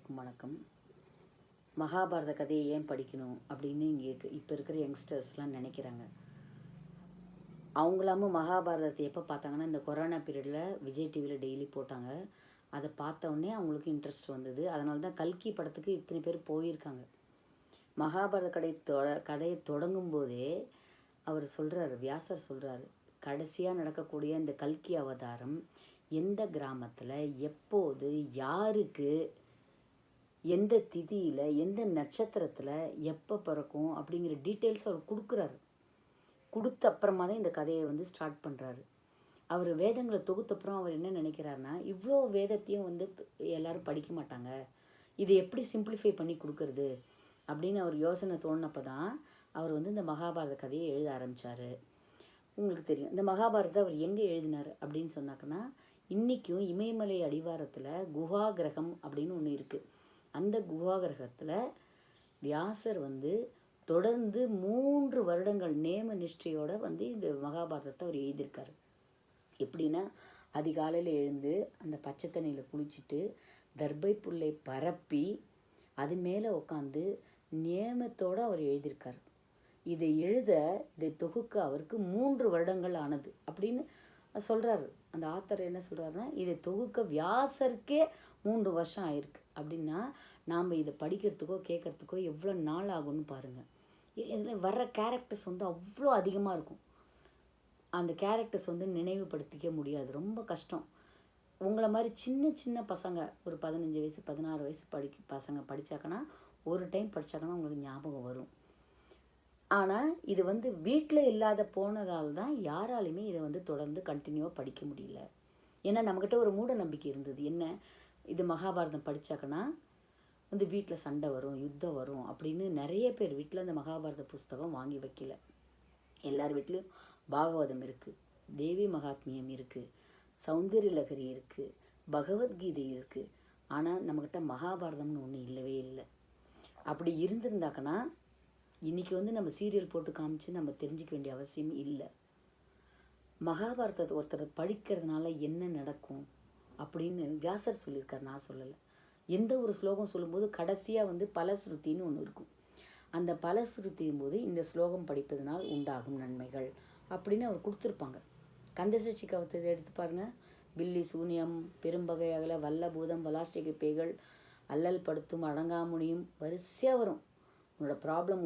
அனைவருக்கும் வணக்கம். மகாபாரத கதையை ஏன் படிக்கணும் அப்படின்னு இங்கே இப்போ இருக்கிற யங்ஸ்டர்ஸ்லாம் நினைக்கிறாங்க. அவங்களாமும் மகாபாரதத்தை எப்போ பார்த்தாங்கன்னா, இந்த கொரோனா பீரியடில் விஜய் டிவியில் டெய்லி போட்டாங்க. அதை பார்த்தோன்னே அவங்களுக்கு இன்ட்ரெஸ்ட் வந்தது. அதனால தான் கல்கி படத்துக்கு இத்தனை பேர் போயிருக்காங்க. மகாபாரத கதையை தொடங்கும் போதே அவர் சொல்கிறாரு, வியாசர் சொல்கிறாரு, கடைசியாக நடக்கக்கூடிய இந்த கல்கி அவதாரம் எந்த கிராமத்தில், எப்போது, யாருக்கு, எந்த திதியில், எந்த நட்சத்திரத்தில், எப்போ பிறக்கும் அப்படிங்கிற டீட்டெயில்ஸ் அவர் கொடுக்குறாரு. கொடுத்த அப்புறமா தான் இந்த கதையை ஸ்டார்ட் பண்ணுறாரு. அவர் வேதங்களை தொகுத்தப்புறம் அவர் என்ன நினைக்கிறாருன்னா, இவ்வளோ வேதத்தையும் எல்லோரும் படிக்க மாட்டாங்க, இதை எப்படி சிம்பிளிஃபை பண்ணி கொடுக்கறது அப்படின்னு அவர் யோசனை தோணினப்போ தான் அவர் இந்த மகாபாரத கதையை எழுத ஆரம்பித்தார். உங்களுக்கு தெரியும், இந்த மகாபாரதத்தை அவர் எங்கே எழுதினார் அப்படின்னு சொன்னாக்கன்னா, இன்றைக்கும் இமயமலை அடிவாரத்தில் குஹா கிரகம் அப்படின்னு ஒன்று இருக்குது. அந்த குஹா கிரகத்தில் வியாசர் தொடர்ந்து 3 வருடங்கள் நேம நிஷ்டையோடு இந்த மகாபாரதத்தை அவர் எழுதியிருக்காரு. எப்படின்னா, அதிகாலையில் எழுந்து அந்த பச்சை தண்ணியில் குளிச்சுட்டு தர்பை புல்லை பரப்பி அது மேலே உட்காந்து நியமத்தோடு அவர் எழுதியிருக்கார். இதை தொகுக்க அவருக்கு 3 வருடங்கள் ஆனது அப்படின்னு சொல்கிறாரு. அந்த ஆத்தர் என்ன சொல்கிறாருன்னா, இதை தொகுக்க வியாசருக்கே 3 வருஷம் ஆயிருக்கு. அப்படின்னா நாம் இதை படிக்கிறதுக்கோ கேட்குறதுக்கோ எவ்வளோ நாள் ஆகும்னு பாருங்கள். இதில் வர்ற கேரக்டர்ஸ் அவ்வளோ அதிகமாக இருக்கும். அந்த கேரக்டர்ஸ் நினைவுபடுத்திக்க முடியாது, ரொம்ப கஷ்டம். உங்களை மாதிரி சின்ன சின்ன பசங்க, ஒரு 15 வயசு 16 வயசு பசங்க படித்தாக்கன்னா, ஒரு டைம் படித்தாக்கன்னா உங்களுக்கு ஞாபகம் வரும். ஆனால் இது வீட்டில் இல்லாத போனதால் தான் யாராலையுமே இதை தொடர்ந்து கண்டினியூவாக படிக்க முடியல. ஏன்னா நம்மக்கிட்ட ஒரு மூட நம்பிக்கை இருந்தது. என்ன, இது மகாபாரதம் படித்தாக்கன்னா வீட்டில் சண்டை வரும், யுத்தம் வரும் அப்படின்னு நிறைய பேர் வீட்டில் அந்த மகாபாரத புஸ்தகம் வாங்கி வைக்கல. எல்லார் வீட்லேயும் பாகவதம் இருக்குது, தேவி மகாத்மியம் இருக்குது, சௌந்தரிய லகரி இருக்குது, பகவத்கீதை இருக்குது. ஆனால் நம்மக்கிட்ட மகாபாரதம்னு ஒன்று இல்லவே இல்லை. அப்படி இருந்திருந்தாக்கன்னா இன்றைக்கி நம்ம சீரியல் போட்டு காமிச்சு நம்ம தெரிஞ்சிக்க வேண்டிய அவசியம் இல்லை. மகாபாரதத்தை ஒருத்தர் படிக்கிறதுனால என்ன நடக்கும் அப்படின்னு வியாசர் சொல்லியிருக்கார், நான் சொல்லலை. எந்த ஒரு ஸ்லோகம் சொல்லும்போது கடைசியாக பலஸ்ருத்தின்னு ஒன்று இருக்கும். அந்த பலஸ்ருத்தியும் போது இந்த ஸ்லோகம் படிப்பதனால் உண்டாகும் நன்மைகள் அப்படின்னு அவர் கொடுத்துருப்பாங்க. கந்தசஷ்டி கவசத்தை எடுத்து பாருங்கள். பில்லி சூனியம் பெரும்பகை அகல வல்ல பூதம் வலாஷ்டிகை பேய்கள் அல்லல் படுத்தும் அடங்காமுனியும் வரிசையாக வரும். உன்னோட ப்ராப்ளம்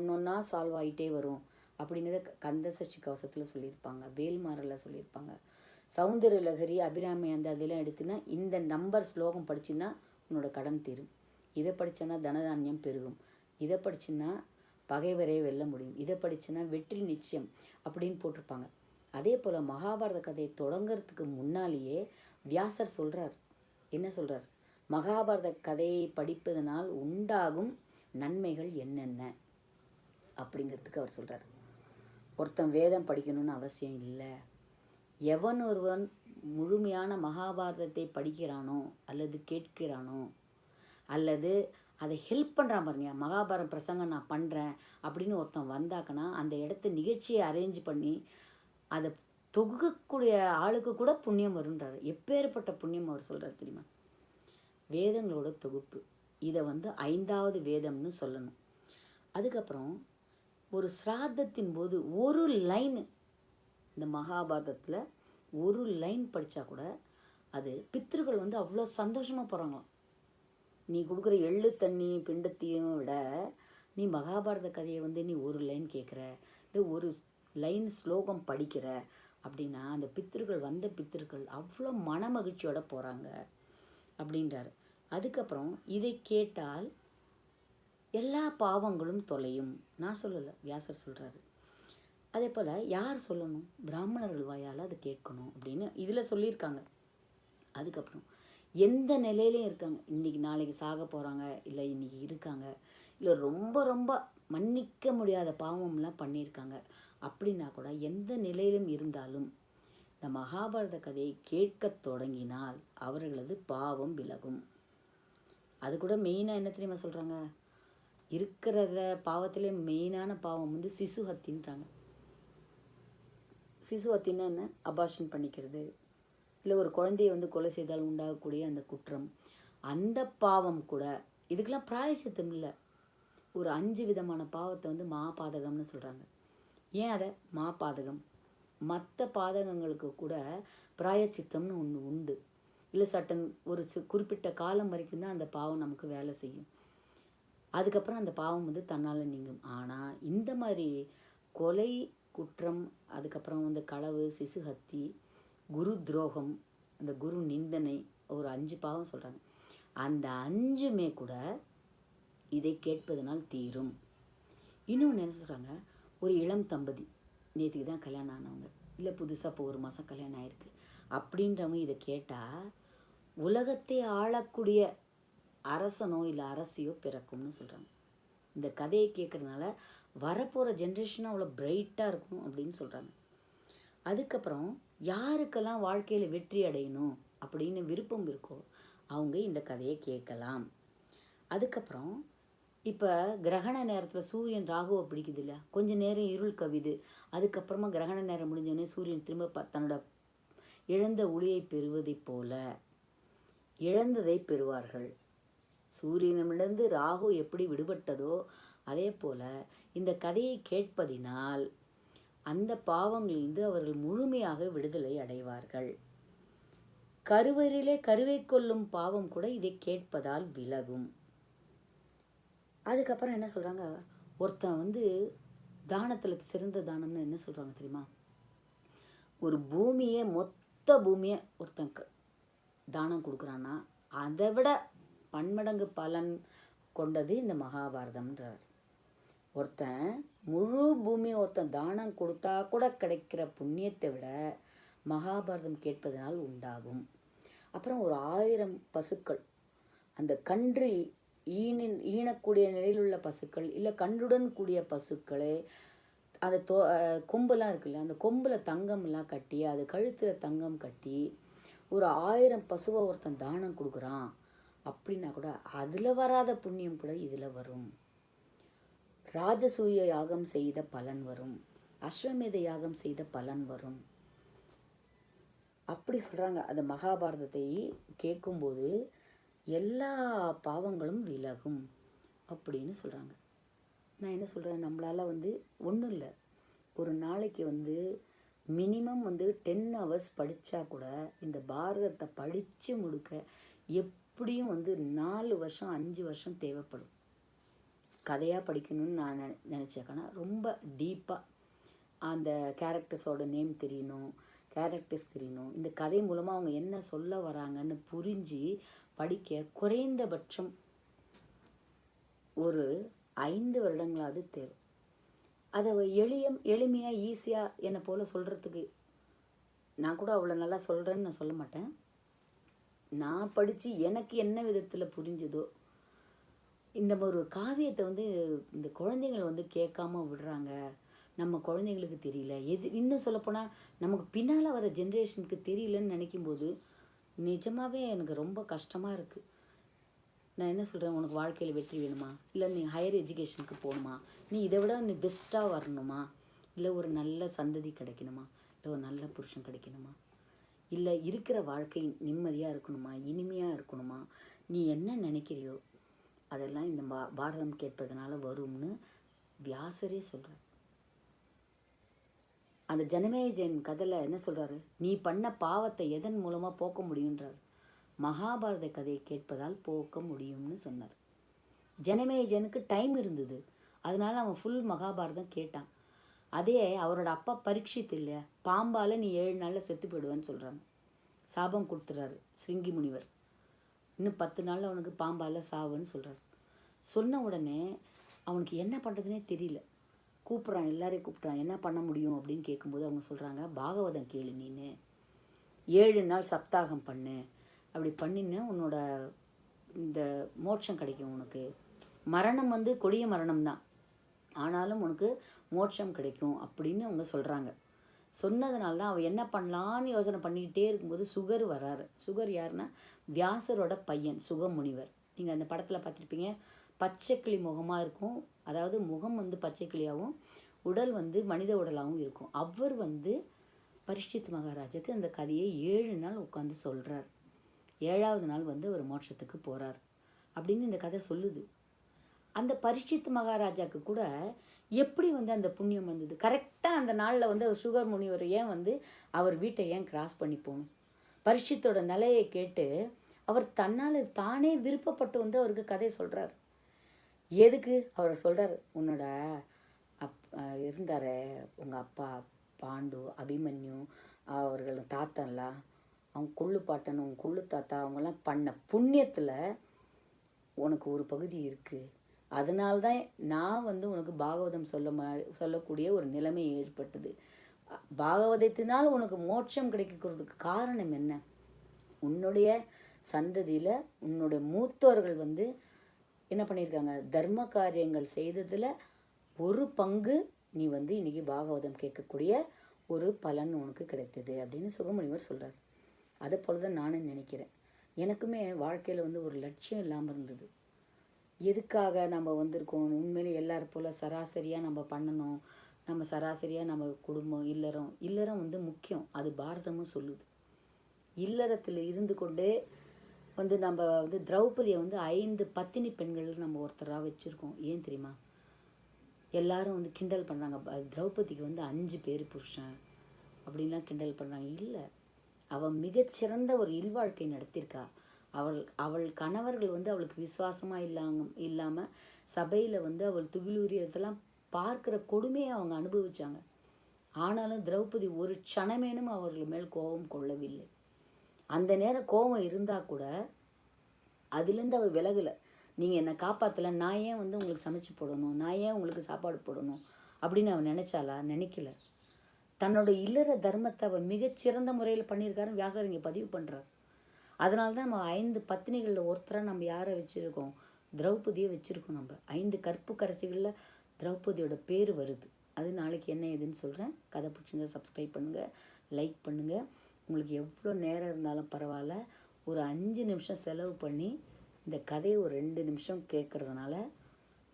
ஒன்றா சால்வ் ஆகிட்டே வரும் அப்படிங்கிறத கந்தசஷ்டி கவசத்தில் சொல்லியிருப்பாங்க, வேல்மாரில் சொல்லியிருப்பாங்க. சௌந்தரிய லகரி அபிராமி அதெல்லாம் எடுத்துன்னா இந்த நம்பர் ஸ்லோகம் படிச்சுன்னா உன்னோட கடன் தீரும், இதை படித்தோன்னா தனதானியம் பெருகும், இதை படிச்சுன்னா பகைவரே வெல்ல முடியும், இதை படிச்சுன்னா வெற்றி நிச்சயம் அப்படின்னு போட்டிருப்பாங்க. அதே போல் மகாபாரத கதையை தொடங்கிறதுக்கு முன்னாலேயே வியாசர் சொல்கிறார். என்ன சொல்கிறார்? மகாபாரத கதையை படிப்பதனால் உண்டாகும் நன்மைகள் என்னென்ன அப்படிங்கிறதுக்கு அவர் சொல்கிறார். ஒருத்தன் வேதம் படிக்கணும்னு அவசியம் இல்லை. எவன் ஒருவன் முழுமையான மகாபாரதத்தை படிக்கிறானோ அல்லது கேட்கிறானோ அல்லது அதை ஹெல்ப் பண்ணுறான் பாருங்க, மகாபாரத பிரசங்கம் நான் பண்ணுறேன் அப்படின்னு ஒருத்தன் வந்தாக்கன்னா அந்த இடத்த நிகழ்ச்சியை அரேஞ்ச் பண்ணி அதை தொகுக்கக்கூடிய ஆளுக்கு கூட புண்ணியம் வருன்றார். எப்பேற்பட்ட புண்ணியம் அவர் சொல்கிறார் தெரியுமா? வேதங்களோட தொகுப்பு, இதை 5வது வேதம்னு சொல்லணும். அதுக்கப்புறம் ஒரு சிராதத்தின் போது ஒரு லைன், இந்த மகாபாரதத்தில் ஒரு லைன் படித்தா கூட அது பித்ருக்கள் அவ்வளோ சந்தோஷமாக போகிறாங்களாம். நீ கொடுக்குற எள்ளு தண்ணி பிண்டத்தையும் விட நீ மகாபாரத கதையை நீ ஒரு லைன் கேட்குற, இல்லை ஒரு லைன் ஸ்லோகம் படிக்கிற அப்படின்னா அந்த பித்ருக்கள் அவ்வளோ மன மகிழ்ச்சியோடு போகிறாங்க அப்படின்றாரு. அதுக்கப்புறம் இதை கேட்டால் எல்லா பாவங்களும் தொலையும். நான் சொல்லலை, வியாசர் சொல்கிறாரு. அதே போல் யார் சொல்லணும்? பிராமணர்கள் வாயால் அதை கேட்கணும் அப்படின்னு இதில் சொல்லியிருக்காங்க. அதுக்கப்புறம் எந்த நிலையிலையும் இருக்காங்க, இன்றைக்கி நாளைக்கு சாக போகிறாங்க, இல்லை இன்றைக்கி இருக்காங்க, இல்லை ரொம்ப ரொம்ப மன்னிக்க முடியாத பாவம்லாம் பண்ணியிருக்காங்க அப்படின்னா கூட எந்த நிலையிலும் இருந்தாலும் இந்த மகாபாரத கதையை கேட்கத் தொடங்கினால் அவர்களது பாவம் விலகும். அது கூட மெயினாக என்ன தெரியுமா சொல்கிறாங்க? இருக்கிறத பாவத்திலே மெயினான பாவம் சிசுஹத்தின்றாங்க. சிசுஹத்தின்னா என்ன? அபார்ஷன் பண்ணிக்கிறது, இல்லை ஒரு குழந்தையை கொலை செய்தால் உண்டாகக்கூடிய அந்த குற்றம், அந்த பாவம் கூட இதுக்கெல்லாம் பிராயச்சித்தம் இல்லை. ஒரு 5 விதமான பாவத்தை வந்து மாபாதகம்னு சொல்கிறாங்க. ஏன் அதை மாபாதகம்? மற்ற பாதகங்களுக்கு கூட பிராயச்சித்தம்னு ஒன்று உண்டு. இல்லை சட்டன் ஒரு குறிப்பிட்ட காலம் வரைக்கும் தான் அந்த பாவம் நமக்கு வேலை செய்யும். அதுக்கப்புறம் அந்த பாவம் வந்து தன்னால் நீங்கும். ஆனால் இந்த மாதிரி கொலை குற்றம், அதுக்கப்புறம் வந்து களவு, சிசுஹத்தி, குரு துரோகம், அந்த குரு நிந்தனை, ஒரு 5 பாவம் சொல்கிறாங்க. அந்த 5மே கூட இதை கேட்பதனால் தீரும். இன்னொன்று என்ன சொல்கிறாங்க, ஒரு இளம் தம்பதி நேற்றுக்கு தான் கல்யாணம் ஆனவங்க, இல்லை புதுசாக இப்போ 1 மாதம் கல்யாணம் ஆகிருக்கு அப்படின்றவங்க இதை கேட்டால் உலகத்தை ஆளக்கூடிய அரசனோ இல்லை அரசியோ பிறக்கும்னு சொல்கிறாங்க. இந்த கதையை கேட்குறதுனால வரப்போகிற ஜென்ரேஷனும் அவ்வளோ பிரைட்டாக இருக்கும் அப்படின்னு சொல்கிறாங்க. அதுக்கப்புறம் யாருக்கெல்லாம் வாழ்க்கையில் வெற்றி அடையணும் அப்படின்னு விருப்பம் இருக்கோ அவங்க இந்த கதையை கேட்கலாம். அதுக்கப்புறம் இப்போ கிரகண நேரத்தில் சூரியன் ராகுவை பிடிக்குது இல்லை, கொஞ்சம் நேரம் இருள் கவிது, அதுக்கப்புறமா கிரகண நேரம் முடிஞ்சோடனே சூரியன் திரும்ப தன்னோட இழந்த ஒளியை பெறுவதை போல இழந்ததை பெறுவார்கள். சூரியனிடமிருந்து ராகு எப்படி விடுபட்டதோ அதே போல் இந்த கதையை கேட்பதினால் அந்த பாவங்களிலிருந்து அவர்கள் முழுமையாக விடுதலை அடைவார்கள். கருவறையிலே கருவை கொள்ளும் பாவம் கூட இதை கேட்பதால் விலகும். அதுக்கப்புறம் என்ன சொல்கிறாங்க, ஒருத்தன் வந்து தானத்தில் சிறந்த தானம்னு என்ன சொல்கிறாங்க தெரியுமா? ஒரு பூமியை, மொத்த பூமியை ஒருத்தன் தானம் கொடுக்குறான்னா அதை விட பன்மடங்கு பலன் கொண்டது இந்த மகாபாரதம்ன்றார். ஒருத்தன் முழு பூமியை ஒருத்தன் தானம் கொடுத்தா கூட கிடைக்கிற புண்ணியத்தை விட மகாபாரதம் கேட்பதனால் உண்டாகும். அப்புறம் ஒரு 1000 பசுக்கள், அந்த கன்று ஈனக்கூடிய நிலையில் உள்ள பசுக்கள், இல்லை கன்றுடன் கூடிய பசுக்களே, அந்த கொம்பெல்லாம் இருக்குல்ல, அந்த கொம்பில் தங்கம்லாம் கட்டி, அது கழுத்தில் தங்கம் கட்டி ஒரு 1000 பசுவை ஒருத்தன் தானம் கொடுக்குறான் அப்படின்னா கூட அதில் வராத புண்ணியம் கூட இதில் வரும். ராஜசூய யாகம் செய்த பலன் வரும், அஸ்வமேத யாகம் செய்த பலன் வரும் அப்படி சொல்கிறாங்க. அந்த மகாபாரதத்தை கேட்கும்போது எல்லா பாவங்களும் விலகும் அப்படின்னு சொல்கிறாங்க. நான் என்ன சொல்கிறேன், நம்மளால் வந்து ஒன்றும் இல்லை, ஒரு நாளைக்கு வந்து மினிமம் வந்து 10 hours படித்தா கூட இந்த பாரதத்தை படித்து முடுக்க எப்படியும் வந்து 4 வருஷம் 5 வருஷம் தேவைப்படும். கதையாக படிக்கணும்னு நான் நினச்சேக்கன்னா ரொம்ப டீப்பாக அந்த கேரக்டர்ஸோட நேம் தெரியணும், கேரக்டர்ஸ் தெரியணும், இந்த கதை மூலமாக அவங்க என்ன சொல்ல வராங்கன்னு புரிஞ்சு படிக்க குறைந்தபட்சம் ஒரு 5 வருடங்களாவது தேவை. அதை எளிமையாக ஈஸியாக என்னை போல் சொல்கிறதுக்கு நான் கூட அவ்வளோ நல்லா சொல்கிறேன்னு நான் சொல்ல மாட்டேன். நான் படித்து எனக்கு என்ன விதத்தில் புரிஞ்சுதோ, இந்த ஒரு காவியத்தை வந்து இந்த குழந்தைங்கள் வந்து கேட்காம விடுறாங்க, நம்ம குழந்தைங்களுக்கு தெரியல, இன்னும் சொல்லப்போனால் நமக்கு பின்னால் வர ஜென்ரேஷனுக்கு தெரியலன்னு நினைக்கும்போது நிஜமாகவே எனக்கு ரொம்ப கஷ்டமாக இருக்குது. நான் என்ன சொல்கிறேன், உனக்கு வாழ்க்கையில் வெற்றி வேணுமா, இல்லை நீ ஹையர் எஜுகேஷனுக்கு போகணுமா, நீ இதை விட நீ பெஸ்ட்டாக வரணுமா, இல்லை ஒரு நல்ல சந்ததி கிடைக்கணுமா, இல்லை ஒரு நல்ல புருஷன் கிடைக்கணுமா, இல்லை இருக்கிற வாழ்க்கை நிம்மதியாக இருக்கணுமா, இனிமையாக இருக்கணுமா, நீ என்ன நினைக்கிறியோ அதெல்லாம் இந்த பாரதம் கேட்பதனால வரும்னு வியாசரே சொல்கிறார். அந்த ஜனமேஜயன் கதையில் என்ன சொல்கிறாரு, நீ பண்ண பாவத்தை எதன் மூலமாக போக்க முடியுன்றார். மகாபாரத கதையை கேட்பதால் போக்க முடியும்னு சொன்னார். ஜனமேஜயனுக்கு டைம் இருந்தது, அதனால அவன் ஃபுல் மகாபாரதம் கேட்டான். அதே அவரோட அப்பா பரீட்சித் இல்லையா, பாம்பால் நீ 7 நாளில் செத்து போயிடுவேன்னு சொல்கிறாங்க. சாபம் கொடுத்துறாரு சிருங்கி முனிவர், இன்னும் 10 நாளில் அவனுக்கு பாம்பால் சாவுன்னு சொல்கிறார். சொன்ன உடனே அவனுக்கு என்ன பண்ணுறதுனே தெரியல, கூப்பிட்றான், எல்லாரையும் கூப்பிட்றான், என்ன பண்ண முடியும் அப்படின்னு கேட்கும்போது அவங்க சொல்கிறாங்க, பாகவதம் கேளு, நீனு 7 நாள் சப்தாகம் பண்ணு, அப்படி பண்ணின்னு உன்னோட இந்த மோட்சம் கிடைக்கும். உனக்கு மரணம் வந்து கொடிய மரணம் தான், ஆனாலும் உனக்கு மோட்சம் கிடைக்கும் அப்படின்னு அவங்க சொல்கிறாங்க. சொன்னதுனால தான் அவன் என்ன பண்ணலான்னு யோசனை பண்ணிக்கிட்டே இருக்கும்போது சுகர் வராரு. சுகர் யாருன்னா வியாசரோட பையன் சுகமுனிவர். நீங்கள் அந்த படத்தில் பார்த்துருப்பீங்க, பச்சைக்கிளி முகமாக இருக்கும், அதாவது முகம் வந்து பச்சைக்கிளியாகவும் உடல் வந்து மனித உடலாகவும் இருக்கும். அவர் வந்து பரீட்சித் மகாராஜுக்கு அந்த கதையை 7 நாள் உட்காந்து சொல்கிறார். 7வது நாள் வந்து அவர் மோட்சத்துக்கு போகிறார் அப்படின்னு இந்த கதை சொல்லுது. அந்த பரீட்சித் மகாராஜாவுக்கு கூட எப்படி வந்து அந்த புண்ணியம் வந்தது? கரெக்டாக அந்த நாளில் வந்து அவர் சுகர் முனிவர் ஏன் வந்து அவர் வீட்டை ஏன் கிராஸ் பண்ணி போகணும்? பரீட்சித்தோட நிலையை கேட்டு அவர் தன்னால் தானே விருப்பப்பட்டு வந்து அவருக்கு கதை சொல்கிறார். எதுக்கு அவர் சொல்கிறார், உன்னோட இருந்தார் உங்கள் அப்பா பாண்டு, அபிமன்யு, அவர்கள் தாத்தன்லாம், அவங்க கொள்ளு பாட்டன், உங்கள் கொள்ளு தாத்தா, அவங்கெல்லாம் பண்ண புண்ணியத்தில் உனக்கு ஒரு பகுதி இருக்குது. அதனால்தான் நான் வந்து உனக்கு பாகவதம் சொல்லக்கூடிய ஒரு நிலைமை ஏற்பட்டது. பாகவதத்தினால் உனக்கு மோட்சம் கிடைக்கிறதுக்கு காரணம் என்ன? உன்னுடைய சந்ததியில் உன்னுடைய மூத்தோர்கள் வந்து என்ன பண்ணியிருக்காங்க? தர்ம காரியங்கள் செய்ததில் ஒரு பங்கு நீ வந்து இன்றைக்கி பாகவதம் கேட்கக்கூடிய ஒரு பலன் உனக்கு கிடைத்தது அப்படின்னு சுகமுனிவர் சொல்கிறார். அதை போல தான் நானும் நினைக்கிறேன். எனக்குமே வாழ்க்கையில் வந்து ஒரு லட்சியம் இல்லாமல் இருந்தது. எதுக்காக நம்ம வந்திருக்கோம்? உண்மையிலே எல்லாரும் போல் சராசரியாக நம்ம பண்ணணும், நம்ம சராசரியாக நம்ம குடும்பம் இல்லறம் வந்து முக்கியம். அது பாரதமும் சொல்லுது. இல்லறத்தில் இருந்து கொண்டே வந்து நம்ம வந்து திரௌபதியை வந்து 5 பத்தினி பெண்கள் நம்ம ஒருத்தராக வச்சுருக்கோம். ஏன் தெரியுமா? எல்லாரும் வந்து கிண்டல் பண்ணுறாங்க, திரௌபதிக்கு வந்து 5 பேர் புருஷன் அப்படின்லாம் கிண்டல் பண்ணுறாங்க. இல்லை, அவள் மிகச்சிறந்த ஒரு இல்வாழ்க்கை நடத்தியிருக்கா. அவள் கணவர்கள் வந்து அவளுக்கு விசுவாசமாக இல்லாமல் சபையில் வந்து அவள் துகிலூரியதெல்லாம் பார்க்குற கொடுமையை அவங்க அனுபவித்தாங்க. ஆனாலும் திரௌபதி ஒரு க்ஷணமேனும் அவர்கள் மேல் கோபம் கொள்ளவில்லை. அந்த நேரம் கோபம் இருந்தால் கூட அதுலேருந்து அவள் விலகலை. நீங்கள் என்னை காப்பாற்றலை, நான் ஏன் வந்து உங்களுக்கு சமைச்சு போடணும், நான் ஏன் உங்களுக்கு சாப்பாடு போடணும் அப்படின்னு அவன் நினச்சாலா? நினைக்கல. தன்னோட இல்லற தர்மத்தை அவள் மிகச்சிறந்த முறையில் பண்ணியிருக்காருன்னு வியாசர் இங்கே பதிவு பண்ணுறார். அதனால தான் நம்ம 5 பத்தினிகளில் ஒருத்தராக நம்ம யாரை வச்சுருக்கோம்? திரௌபதியை வச்சுருக்கோம். நம்ம 5 கற்பு கரசிகளில் திரௌபதியோட பேர் வருது. அது நாளைக்கு என்ன ஏதுன்னு சொல்கிறேன். கதை பிடிச்சிருந்தா சப்ஸ்கிரைப் பண்ணுங்கள், லைக் பண்ணுங்கள். உங்களுக்கு எவ்வளோ நேரம் இருந்தாலும் பரவாயில்ல, ஒரு 5 நிமிஷம் செலவு பண்ணி இந்த கதையை ஒரு 2 நிமிஷம் கேட்குறதுனால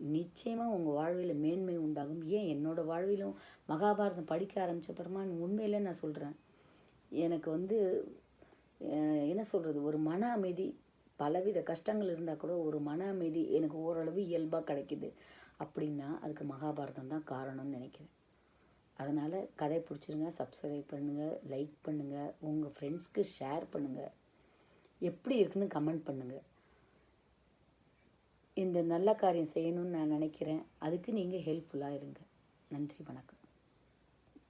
நிச்சயமாக உங்கள் வாழ்வில் மேன்மை உண்டாகும். ஏன் என்னோடய வாழ்விலும் மகாபாரதம் படிக்க ஆரம்பித்தப்பறமா உண்மையிலே நான் சொல்கிறேன், எனக்கு வந்து என்ன சொல்கிறது, ஒரு மன அமைதி. பலவித கஷ்டங்கள் இருந்தால் கூட ஒரு மன அமைதி எனக்கு ஓரளவு இயல்பாக கிடைக்கிது அப்படின்னா அதுக்கு மகாபாரதம் தான் காரணம்னு நினைக்கிறேன். அதனால் கதை பிடிச்சிருங்க, சப்ஸ்கிரைப் பண்ணுங்கள், லைக் பண்ணுங்கள், உங்கள் ஃப்ரெண்ட்ஸ்க்கு ஷேர் பண்ணுங்கள், எப்படி இருக்குன்னு கமெண்ட் பண்ணுங்கள். இந்த நல்ல காரியம் செய்யணும்னு நான் நினைக்கிறேன். அதுக்கு நீங்கள் ஹெல்ப்ஃபுல்லாக இருங்க. நன்றி, வணக்கம்.